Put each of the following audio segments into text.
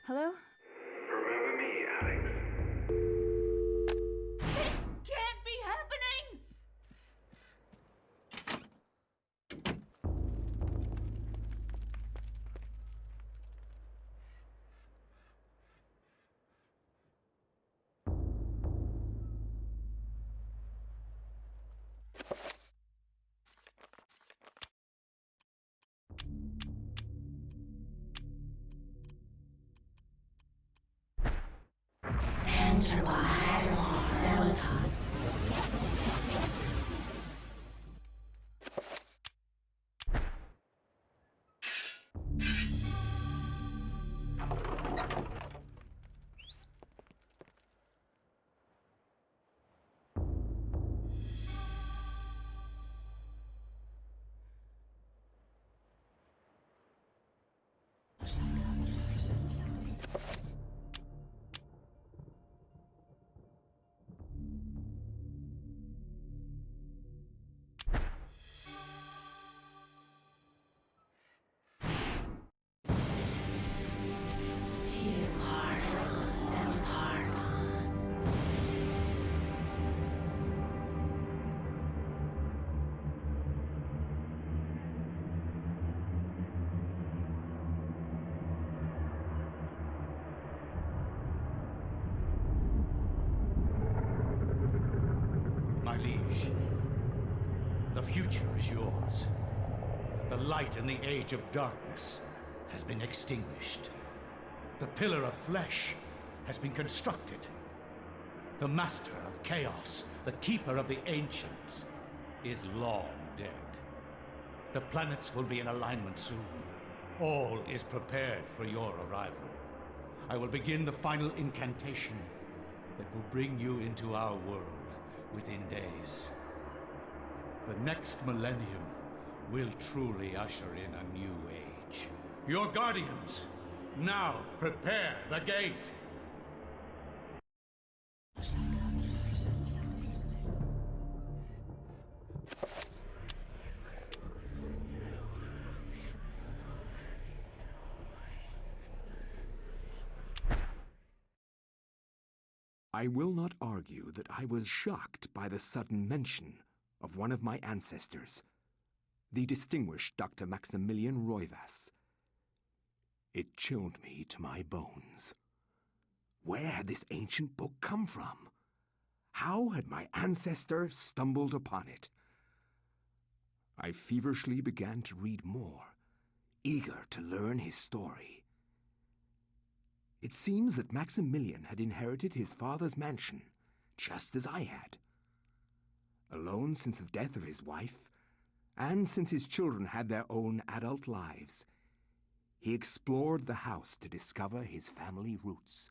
Hello? Remember me, Alex? This can't be happening! Enter by Selton. My liege, the future is yours. The light in the age of darkness has been extinguished. The pillar of flesh has been constructed. The master of chaos, the keeper of the ancients, is long dead. The planets will be in alignment soon. All is prepared for your arrival. I will begin the final incantation that will bring you into our world within days. The next millennium will truly usher in a new age. Your guardians, now prepare the gate! I will not argue that I was shocked by the sudden mention of one of my ancestors, the distinguished Dr. Maximilian Roivas. It chilled me to my bones. Where had this ancient book come from? How had my ancestor stumbled upon it? I feverishly began to read more, eager to learn his story. It seems that Maximilian had inherited his father's mansion, just as I had. Alone since the death of his wife, and since his children had their own adult lives, he explored the house to discover his family roots.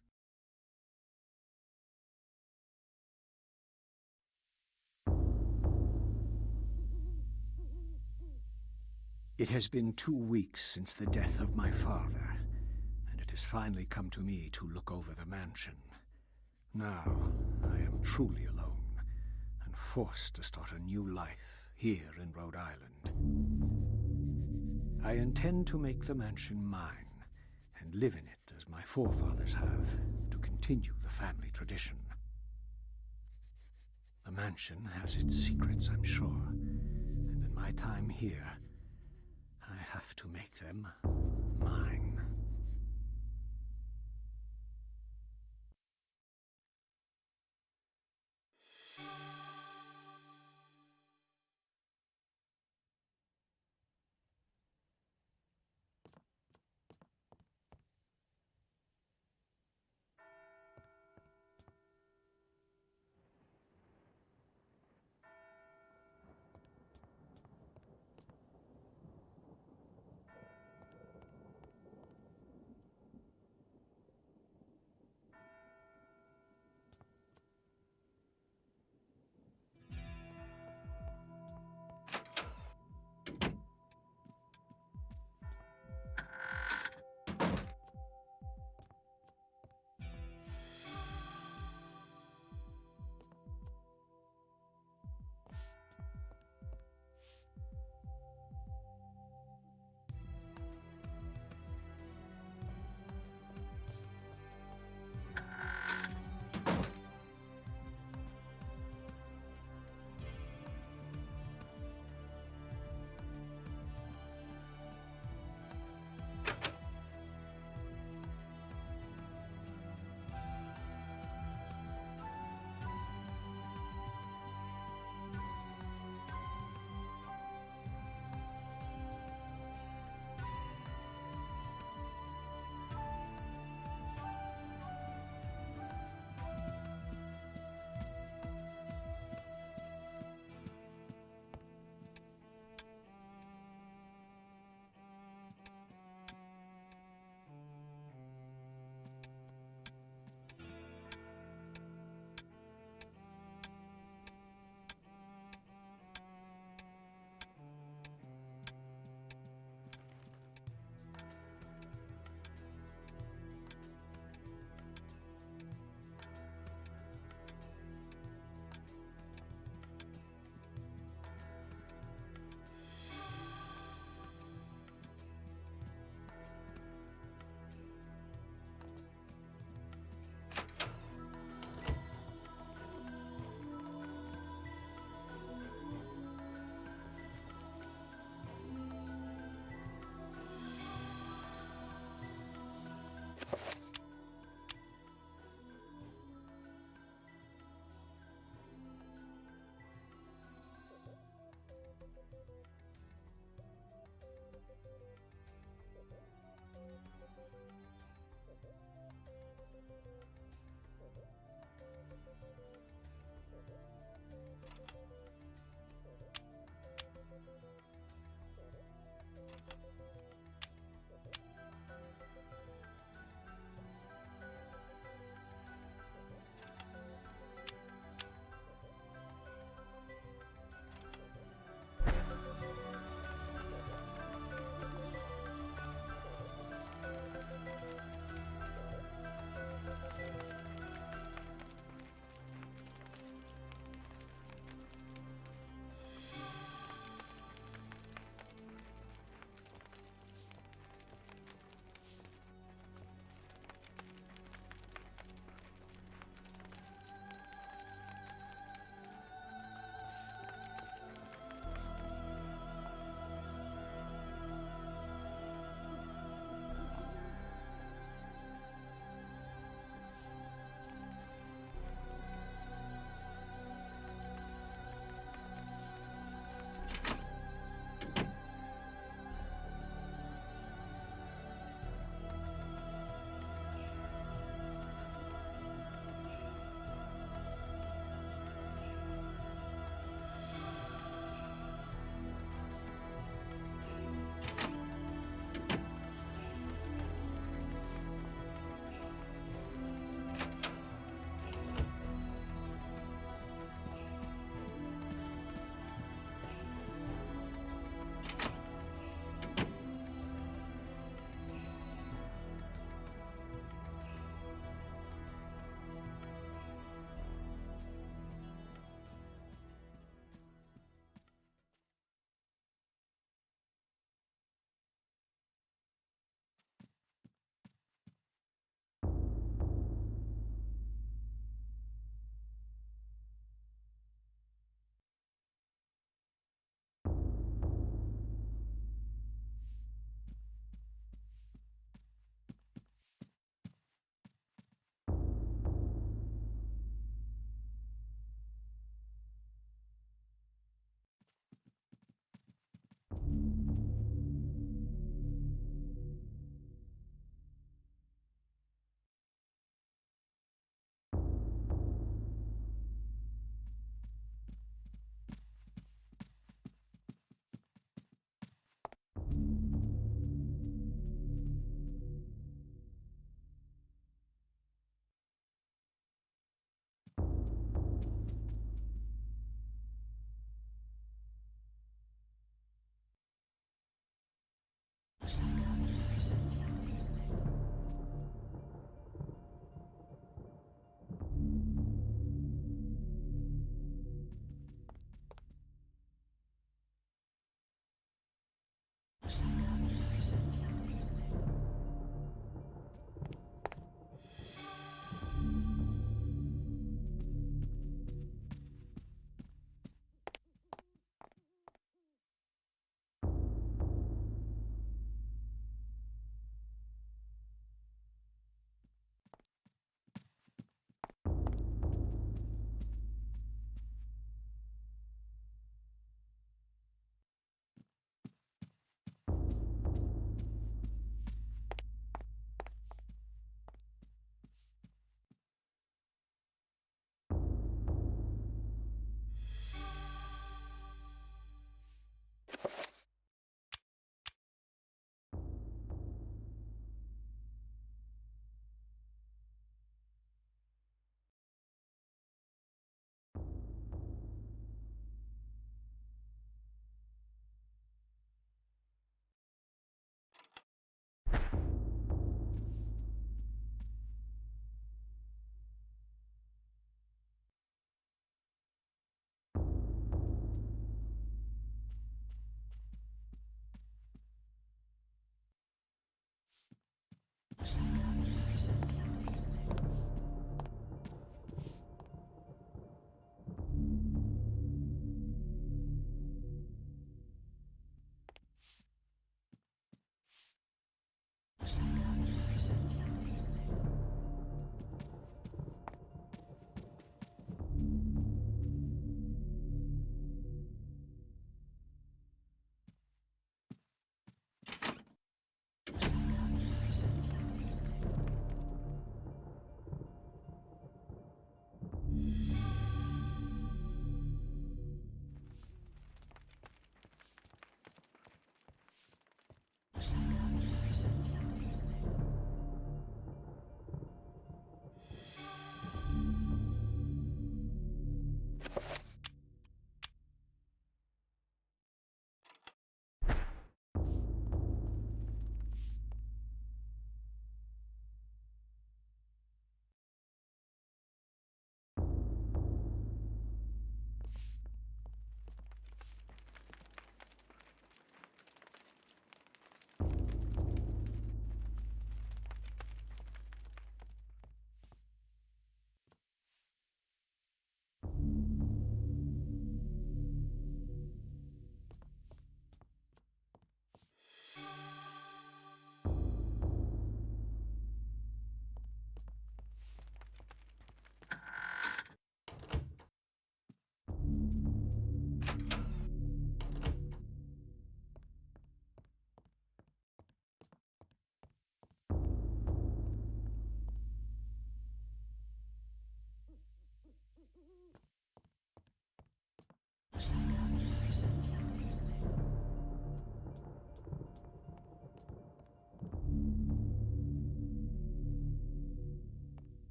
It has been 2 weeks since the death of my father, and it has finally come to me to look over the mansion. Now, I am truly alone, and forced to start a new life here in Rhode Island. I intend to make the mansion mine, and live in it as my forefathers have, to continue the family tradition. The mansion has its secrets, I'm sure, and in my time here, I have to make them mine.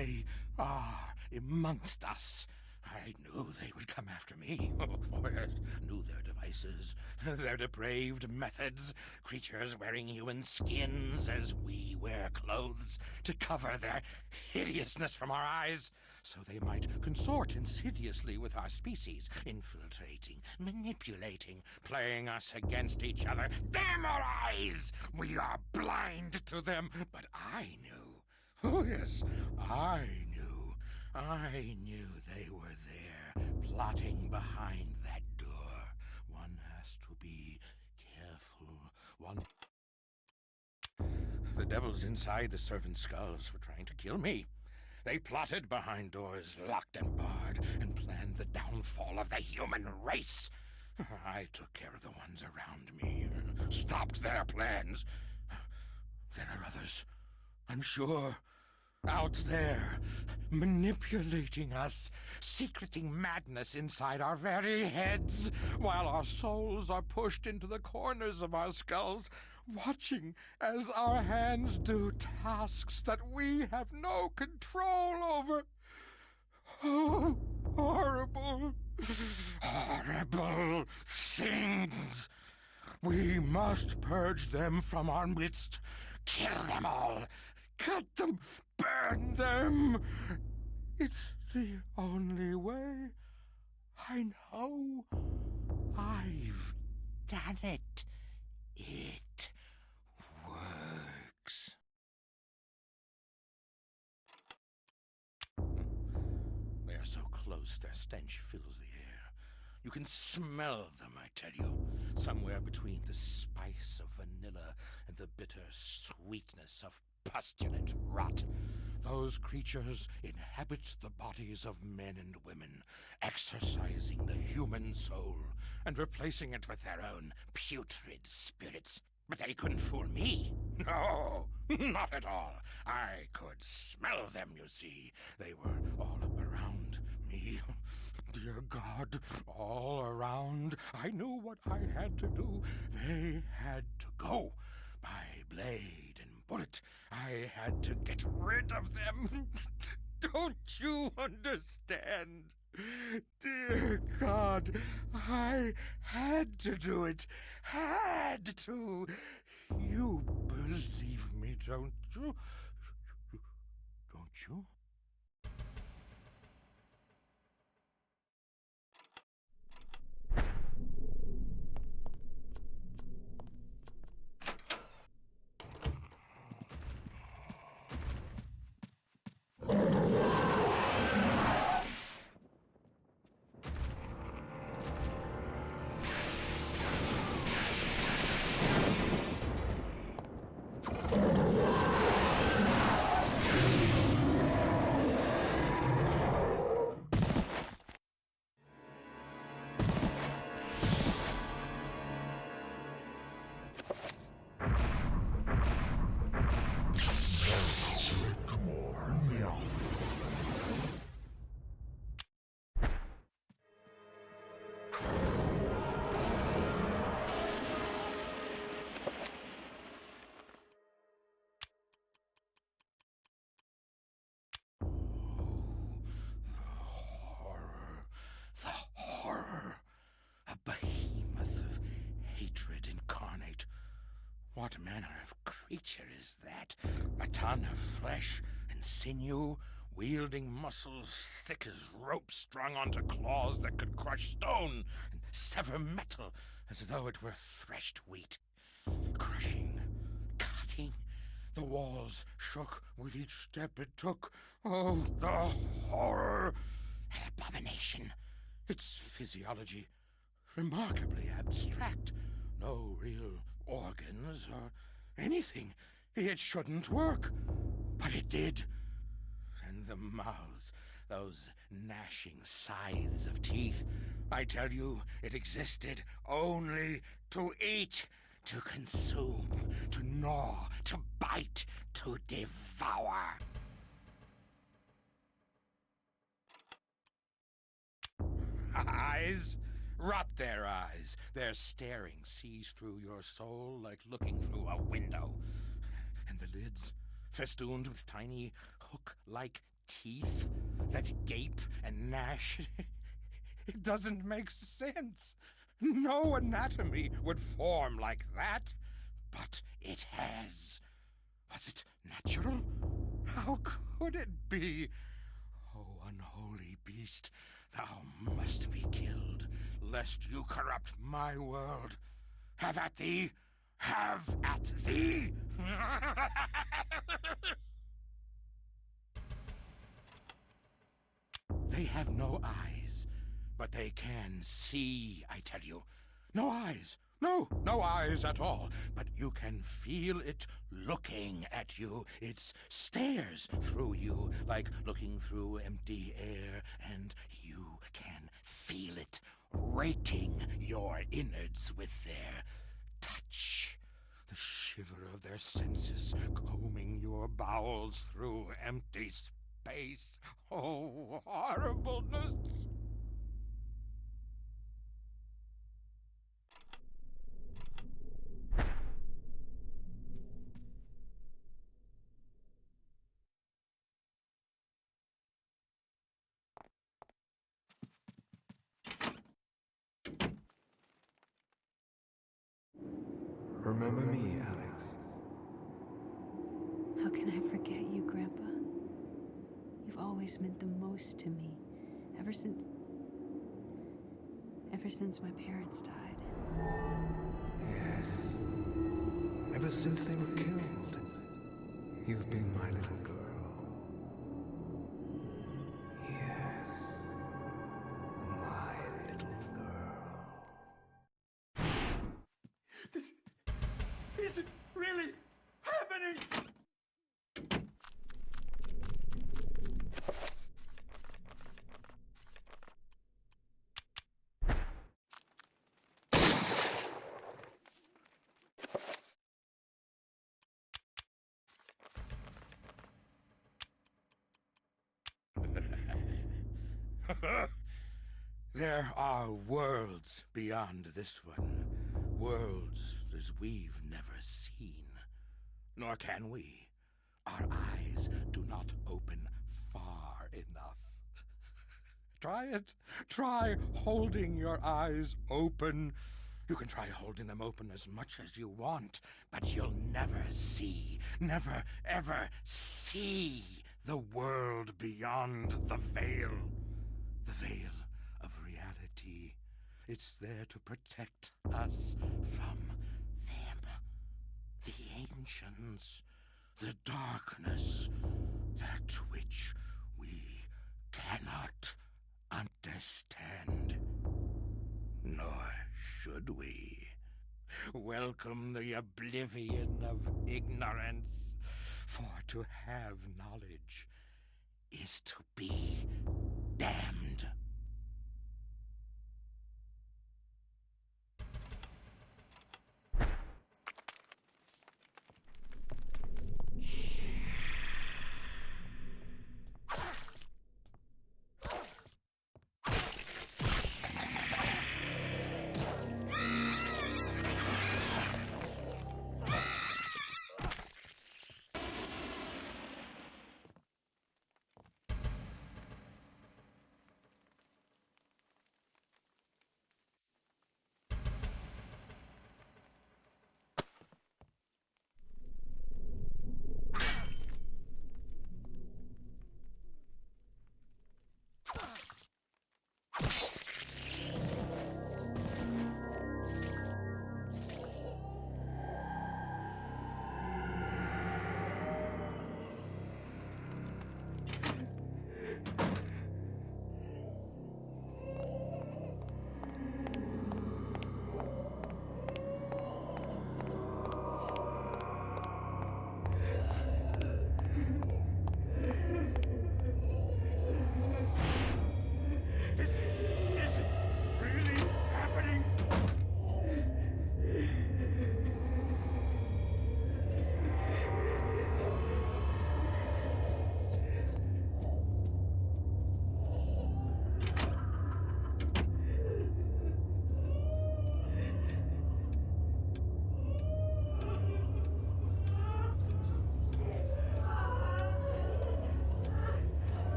They are amongst us. I knew they would come after me. For I knew their devices, their depraved methods. Creatures wearing human skins as we wear clothes to cover their hideousness from our eyes, so they might consort insidiously with our species, infiltrating, manipulating, playing us against each other. Damn our eyes! We are blind to them, but I knew. Oh, yes, I knew. I knew they were there, plotting behind that door. One has to be careful. The devils inside the servants' skulls were trying to kill me. They plotted behind doors locked and barred and planned the downfall of the human race. I took care of the ones around me, stopped their plans. There are others, I'm sure, out there, manipulating us, secreting madness inside our very heads, while our souls are pushed into the corners of our skulls, watching as our hands do tasks that we have no control over. Oh, horrible, horrible things! We must purge them from our midst, kill them all, cut them, burn them. It's the only way. I know. I've done it. It works. They are so close, their stench fills the air. You can smell them, I tell you, somewhere between the spice of vanilla and the bitter sweetness of pustulant rot. Those creatures inhabit the bodies of men and women, exercising the human soul and replacing it with their own putrid spirits. But they couldn't fool me. No, not at all. I could smell them, you see. They were all around me. Dear God, all around. I knew what I had to do. They had to go. By blade and bullet, I had to get rid of them. Don't you understand? Dear God, I had to do it. Had to. You believe me, don't you? Don't you? Behemoth of hatred incarnate. What manner of creature is that? A ton of flesh and sinew, wielding muscles thick as ropes strung onto claws that could crush stone and sever metal as though it were threshed wheat. Crushing, cutting. The walls shook with each step it took. Oh, the horror! An abomination. Its physiology remarkably abstract. No real organs or anything. It shouldn't work, but it did. And the mouths, those gnashing scythes of teeth. I tell you, it existed only to eat, to consume, to gnaw, to bite, to devour. Eyes? Rot their eyes. Their staring sees through your soul like looking through a window. And the lids, festooned with tiny hook-like teeth that gape and gnash. It doesn't make sense. No anatomy would form like that. But it has. Was it natural? How could it be? Oh, unholy beast, thou must be killed, lest you corrupt my world. Have at thee! Have at thee! They have no eyes, but they can see, I tell you. No eyes. No eyes at all. But you can feel it looking at you. It stares through you like looking through empty air, and you can feel it raking your innards with their touch. The shiver of their senses combing your bowels through empty space. Oh, horribleness! Remember me, Alex. How can I forget you, Grandpa? You've always meant the most to me. Ever since my parents died. Yes. Ever since they were killed, you've been my little girl. Yes. My little girl. This isn't really happening! There are worlds beyond this one. Worlds as we've never seen. Nor can we. Our eyes do not open far enough. Try it. Try holding your eyes open. You can try holding them open as much as you want, but you'll never see, never ever see the world beyond the veil. The veil of reality. It's there to protect us from them. The ancients. The darkness. That which we cannot understand. Nor should we. Welcome the oblivion of ignorance. For to have knowledge is to be damned.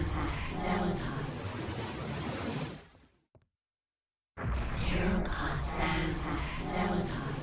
Santa cell time. Hiroka Santa cell time.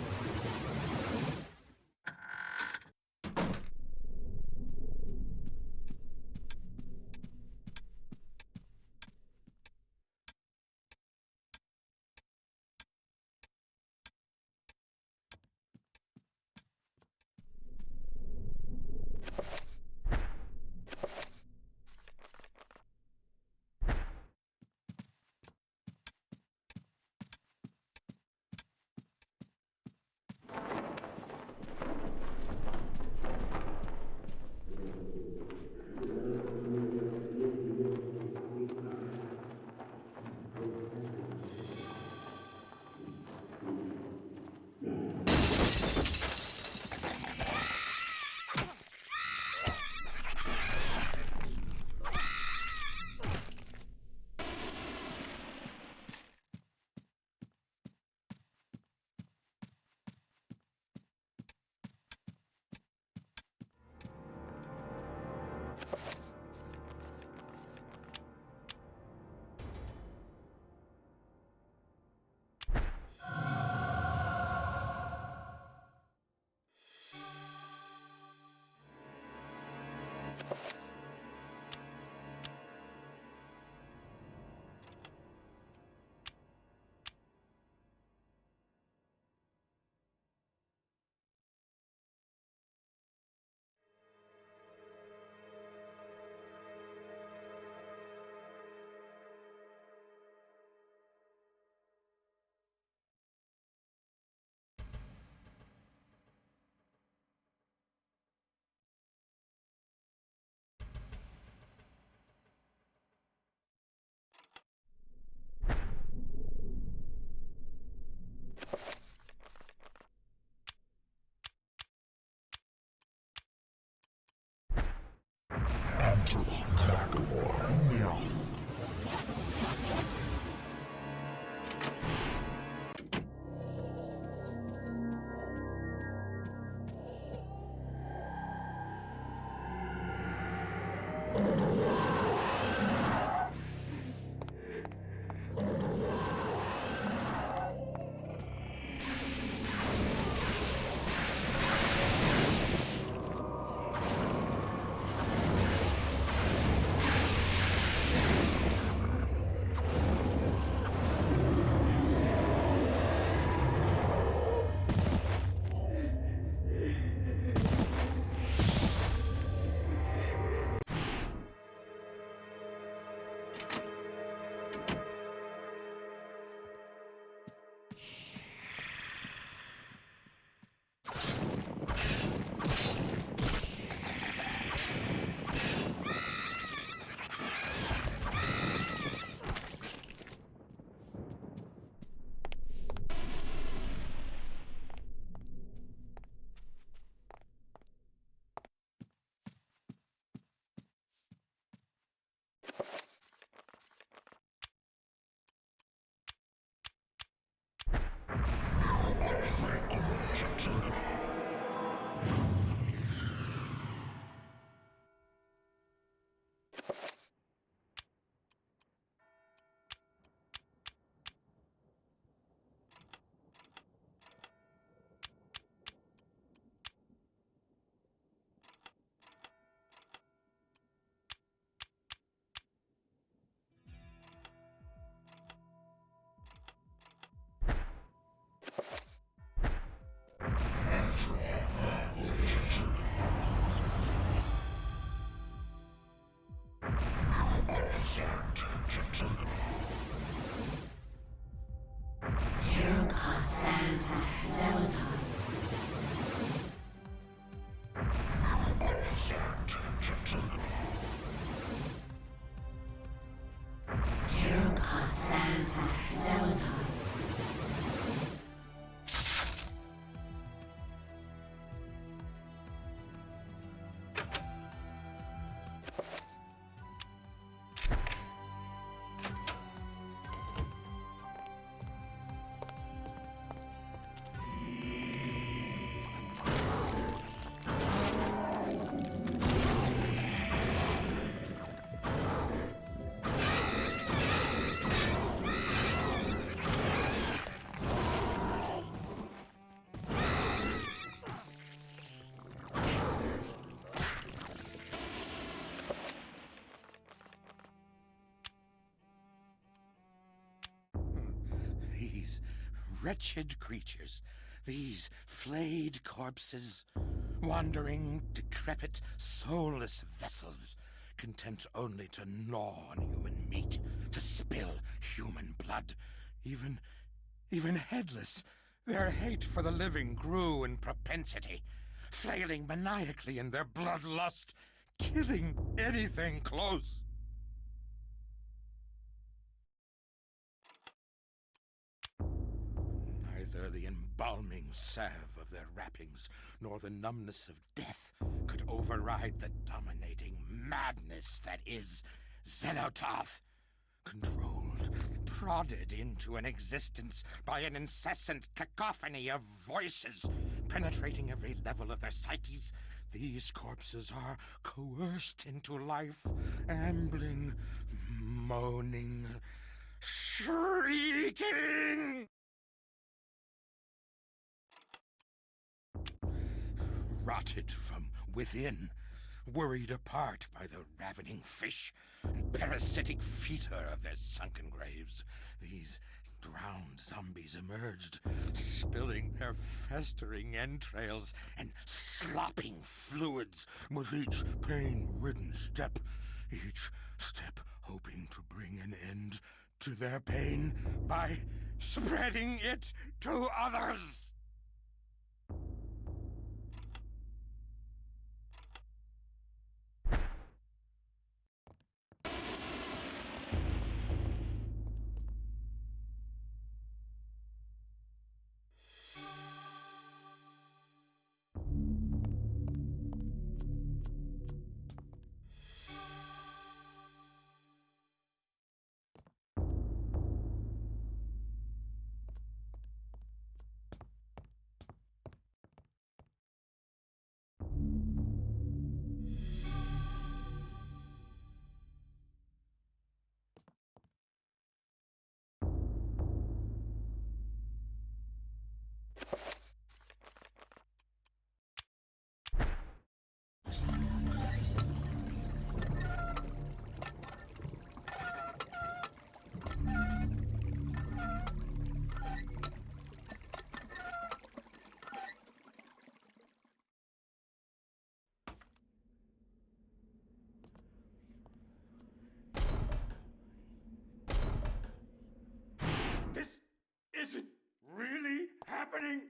wretched creatures, these flayed corpses, wandering, decrepit, soulless vessels, content only to gnaw on human meat, to spill human blood, even headless. Their hate for the living grew in propensity, flailing maniacally in their bloodlust, killing anything close. Neither the embalming salve of their wrappings nor the numbness of death could override the dominating madness that is Xenotarth, controlled, prodded into an existence by an incessant cacophony of voices penetrating every level of their psyches. These corpses are coerced into life, ambling, moaning, shrieking. Rotted from within, worried apart by the ravening fish and parasitic fetor of their sunken graves, these drowned zombies emerged, spilling their festering entrails and slopping fluids with each pain-ridden step, each step hoping to bring an end to their pain by spreading it to others. This isn't really happening.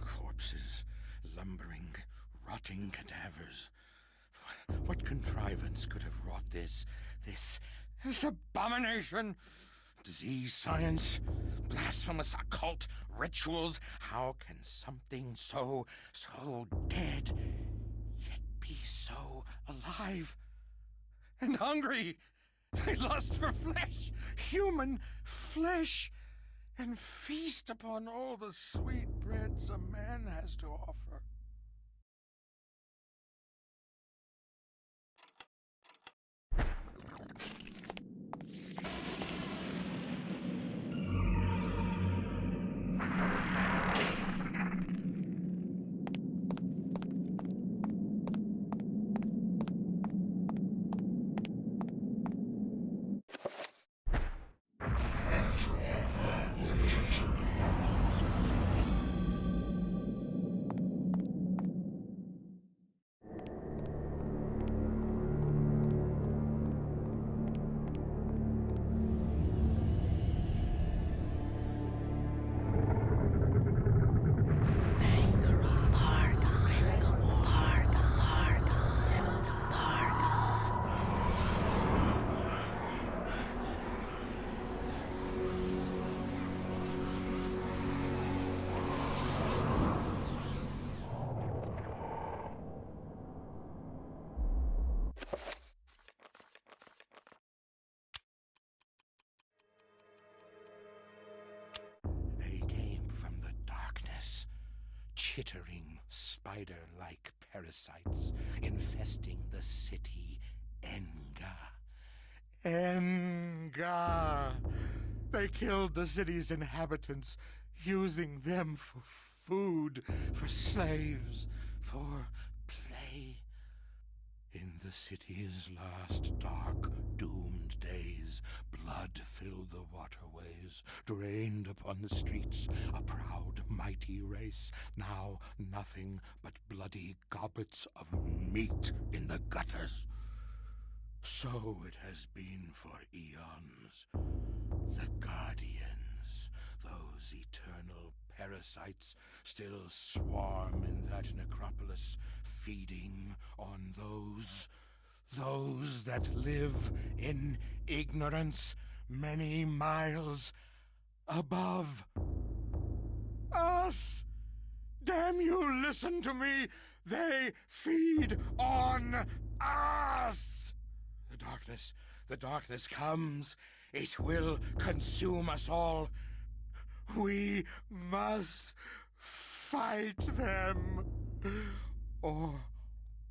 Corpses, lumbering, rotting cadavers. What contrivance could have wrought this abomination? Disease science, blasphemous occult rituals. How can something so dead, yet be so alive and hungry? They lust for flesh, human flesh, and feast upon all the sweet breads a man has to offer. chittering, spider-like parasites infesting the city Enga. Enga! They killed the city's inhabitants, using them for food, for slaves, for play. In the city's last dark, doomed days, blood filled the waterways, drained upon the streets, a proud, mighty race, now nothing but bloody goblets of meat in the gutters. So it has been for eons. The Guardians, those eternal parasites, still swarm in that necropolis, feeding on those that live in ignorance many miles above us. Damn you, listen to me! They feed on us! The darkness comes. It will consume us all. We must fight them, or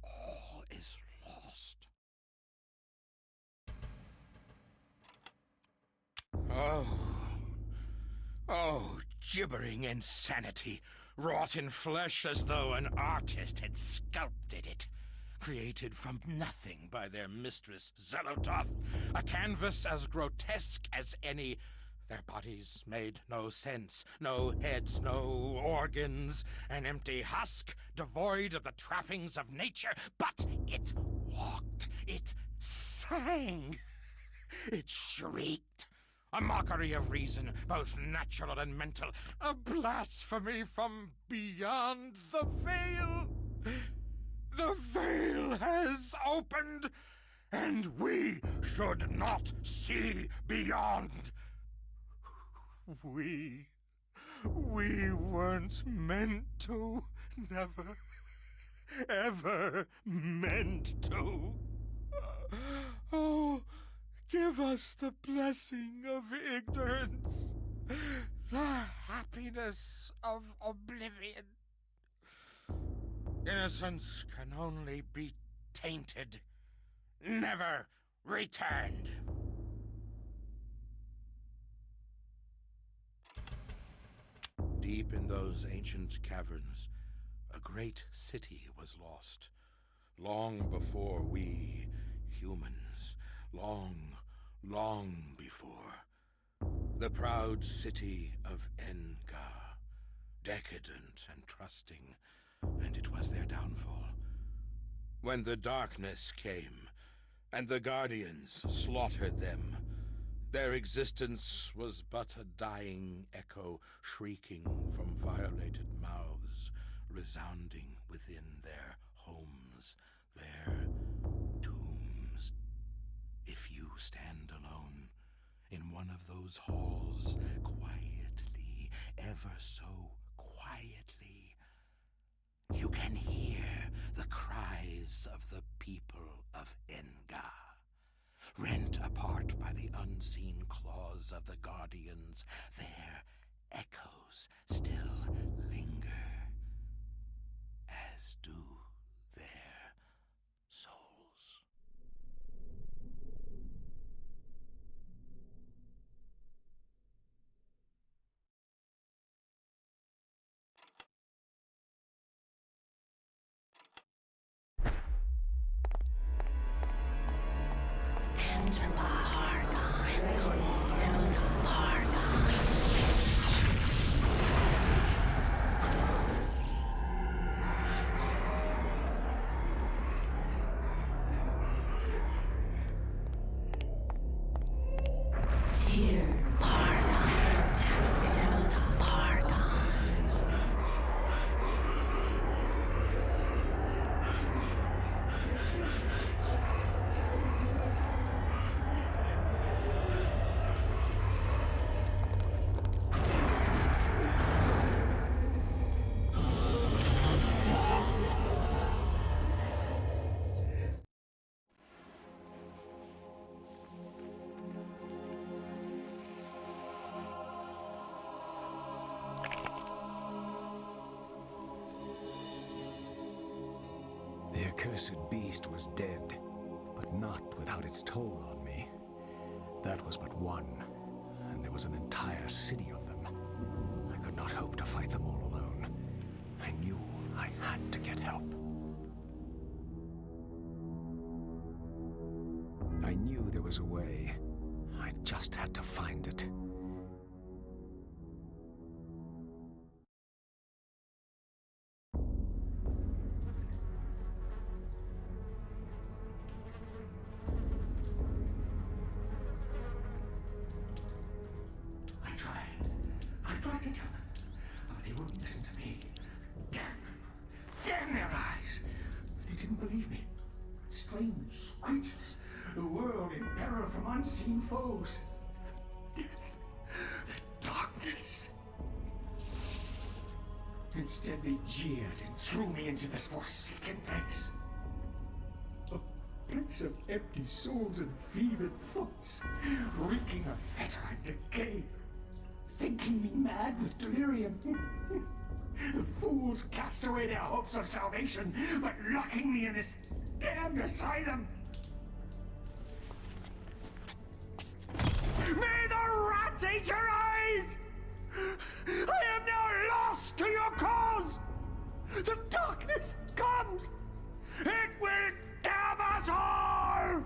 all is lost. Oh, gibbering insanity, wrought in flesh as though an artist had sculpted it. Created from nothing by their mistress, Zelototh, a canvas as grotesque as any. Their bodies made no sense, no heads, no organs, an empty husk, devoid of the trappings of nature, but it walked, it sang, it shrieked. A mockery of reason, both natural and mental, a blasphemy from beyond the veil. The veil has opened, and we should not see beyond. We weren't meant to, never, ever meant to. Oh, give us the blessing of ignorance, the happiness of oblivion. Innocence can only be tainted, never returned. Deep in those ancient caverns, a great city was lost, long before we humans, long before. The proud city of Enga, decadent and trusting, and it was their downfall. When the darkness came, and the Guardians slaughtered them, their existence was but a dying echo, shrieking from violated mouths, resounding within their homes, their tombs. If you stand alone in one of those halls, quietly, ever so quietly, you can hear the cries of the people of Enga, rent apart by the unseen claws of the Guardians. Their echoes still linger, as do their souls. accursed beast was dead, but not without its toll on me. That was but one, and there was an entire city of them. I could not hope to fight them all alone. I knew I had to get help. I knew there was a way. I just had to find it. I tried to tell them, but they wouldn't listen to me. Damn them. Damn their eyes. They didn't believe me. Strange creatures. The world in peril from unseen foes. Death. The darkness. Instead, they jeered and threw me into this forsaken place. A place of empty souls and fevered thoughts, reeking of fetor and decay. Thinking me mad with delirium. The fools cast away their hopes of salvation, but locking me in this damned asylum. May the rats eat your eyes! I am now lost to your cause! The darkness comes! It will damn us all!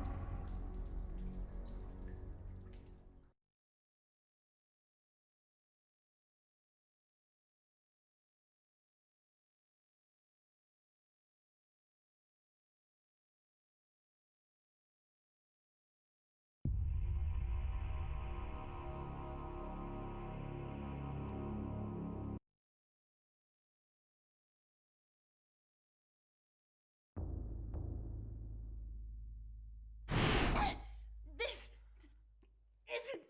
This isn't